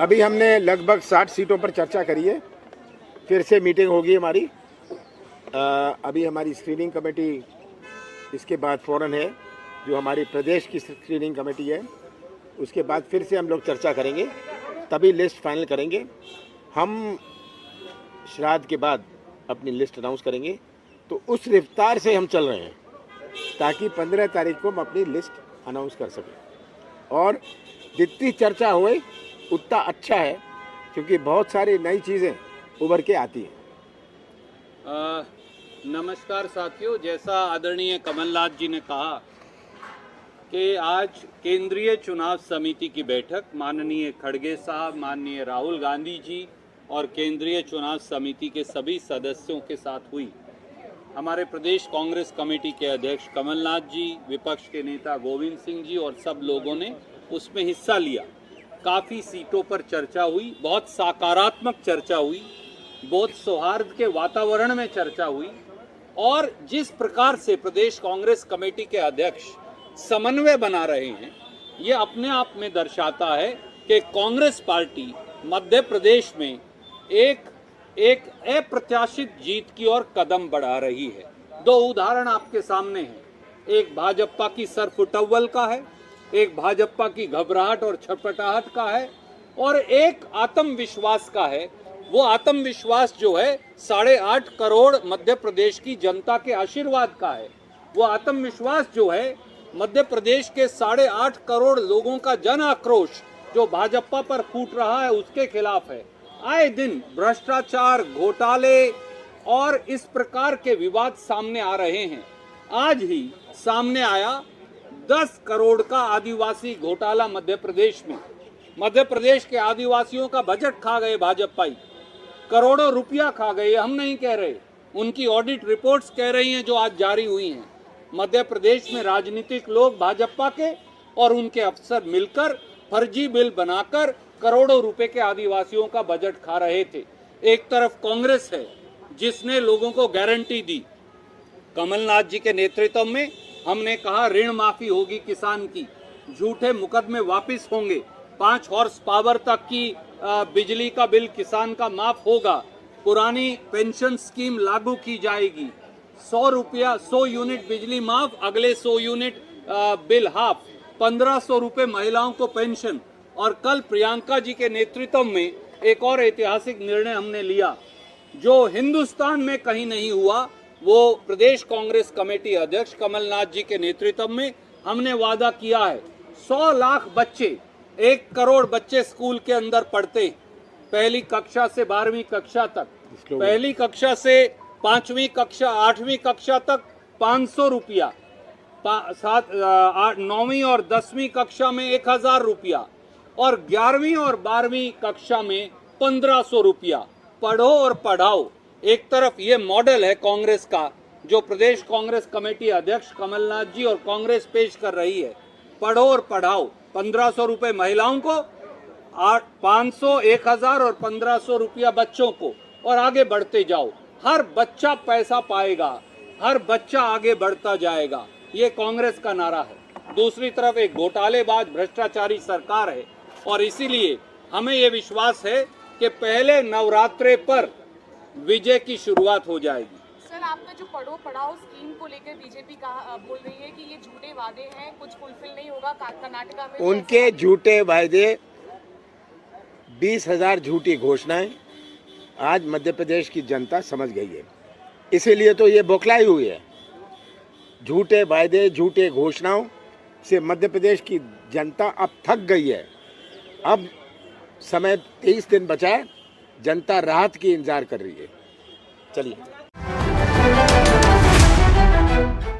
अभी हमने लगभग 60 सीटों पर चर्चा करी है। फिर से मीटिंग होगी हमारी। अभी हमारी स्क्रीनिंग कमेटी, इसके बाद फौरन है जो हमारी प्रदेश की स्क्रीनिंग कमेटी है, उसके बाद फिर से हम लोग चर्चा करेंगे, तभी लिस्ट फाइनल करेंगे। हम श्राद्ध के बाद अपनी लिस्ट अनाउंस करेंगे। तो उस रफ्तार से हम चल रहे हैं ताकि 15 तारीख को हम अपनी लिस्ट अनाउंस कर सकें। और जितनी चर्चा होए उतना अच्छा है, क्योंकि बहुत सारी नई चीज़ें उभर के आती हैं। नमस्कार साथियों, जैसा आदरणीय कमलनाथ जी ने कहा कि आज केंद्रीय चुनाव समिति की बैठक माननीय खड़गे साहब, माननीय राहुल गांधी जी और केंद्रीय चुनाव समिति के सभी सदस्यों के साथ हुई। हमारे प्रदेश कांग्रेस कमेटी के अध्यक्ष कमलनाथ जी, विपक्ष के नेता गोविंद सिंह जी और सब लोगों ने उसमें हिस्सा लिया। काफ़ी सीटों पर चर्चा हुई, बहुत सकारात्मक चर्चा हुई, बहुत सौहार्द के वातावरण में चर्चा हुई। और जिस प्रकार से प्रदेश कांग्रेस कमेटी के अध्यक्ष समन्वय बना रहे हैं, ये अपने आप में दर्शाता है कि कांग्रेस पार्टी मध्य प्रदेश में एक अप्रत्याशित जीत की ओर कदम बढ़ा रही है। दो उदाहरण आपके सामने हैं। एक भाजपा की सरफुटअव्वल का है, एक भाजपा की घबराहट और छटपटाहट का है, और एक आत्मविश्वास का है। वो आत्मविश्वास जो है 8.5 करोड़ मध्य प्रदेश की जनता के आशीर्वाद का है। वो आत्मविश्वास जो है मध्य प्रदेश के 8.5 करोड़ लोगों का जन आक्रोश जो भाजपा पर फूट रहा है उसके खिलाफ है। आए दिन भ्रष्टाचार, घोटाले और इस प्रकार के विवाद सामने आ रहे हैं। आज ही सामने आया 10 करोड़ का आदिवासी घोटाला मध्य प्रदेश में। मध्य प्रदेश के आदिवासियों का बजट खा गए भाजपाई, करोड़ों रुपया खा गए। हम नहीं कह रहे, उनकी ऑडिट रिपोर्ट्स कह रही हैं जो आज जारी हुई हैं। मध्य प्रदेश में राजनीतिक लोग भाजपा के और उनके अफसर मिलकर फर्जी बिल बनाकर करोड़ों रुपए के आदिवासियों का बजट खा रहे थे। एक तरफ कांग्रेस है जिसने लोगों को गारंटी दी। कमलनाथ जी के नेतृत्व में हमने कहा ऋण माफी होगी किसान की, झूठे मुकदमे वापस होंगे, 5 हॉर्स पावर तक की बिजली का बिल किसान का माफ होगा, पुरानी पेंशन स्कीम लागू की जाएगी, 100 यूनिट बिजली माफ, अगले 100 यूनिट बिल हाफ, 1500 रुपए महिलाओं को पेंशन। और कल प्रियंका जी के नेतृत्व में एक और ऐतिहासिक निर्णय हमने लिया जो हिंदुस्तान में कहीं नहीं हुआ। वो प्रदेश कांग्रेस कमेटी अध्यक्ष कमलनाथ जी के नेतृत्व में हमने वादा किया है। 100 लाख बच्चे, 1 करोड़ बच्चे स्कूल के अंदर पढ़ते, पहली कक्षा से 12वीं कक्षा तक, पहली कक्षा से 5वीं कक्षा 8वीं कक्षा तक 500 रुपया, 9वीं और 10वीं कक्षा में 1000 रुपया, और 11वीं और 12वीं कक्षा में 1500 रुपया। पढ़ो और पढ़ाओ। एक तरफ ये मॉडल है कांग्रेस का जो प्रदेश कांग्रेस कमेटी अध्यक्ष कमलनाथ जी और कांग्रेस पेश कर रही है। पढ़ो और पढ़ाओ, 1500 रुपए महिलाओं को, 500, 1000 और 1500 रुपया बच्चों को, और आगे बढ़ते जाओ। हर बच्चा पैसा पाएगा, हर बच्चा आगे बढ़ता जाएगा। ये कांग्रेस का नारा है। दूसरी तरफ एक घोटालेबाज भ्रष्टाचारी सरकार है, और इसीलिए हमें ये विश्वास है कि पहले नवरात्रे पर विजय की शुरुआत हो जाएगी। सर, आपका जो पढ़ो पढ़ाओ स्कीम को लेकर बीजेपी बोल रही है कि ये झूठे वादे हैं, कुछ फुलफिल नहीं होगा। कर्नाटका में उनके झूठे वायदे, 20,000 झूठी घोषणाएं आज मध्य प्रदेश की जनता समझ गई है। इसीलिए तो ये बौखलाई हुई है। झूठे वायदे, झूठे घोषणाओं से मध्य प्रदेश की जनता अब थक गई है। अब समय 23 दिन बचा है, जनता राहत की इंतजार कर रही है। चलिए।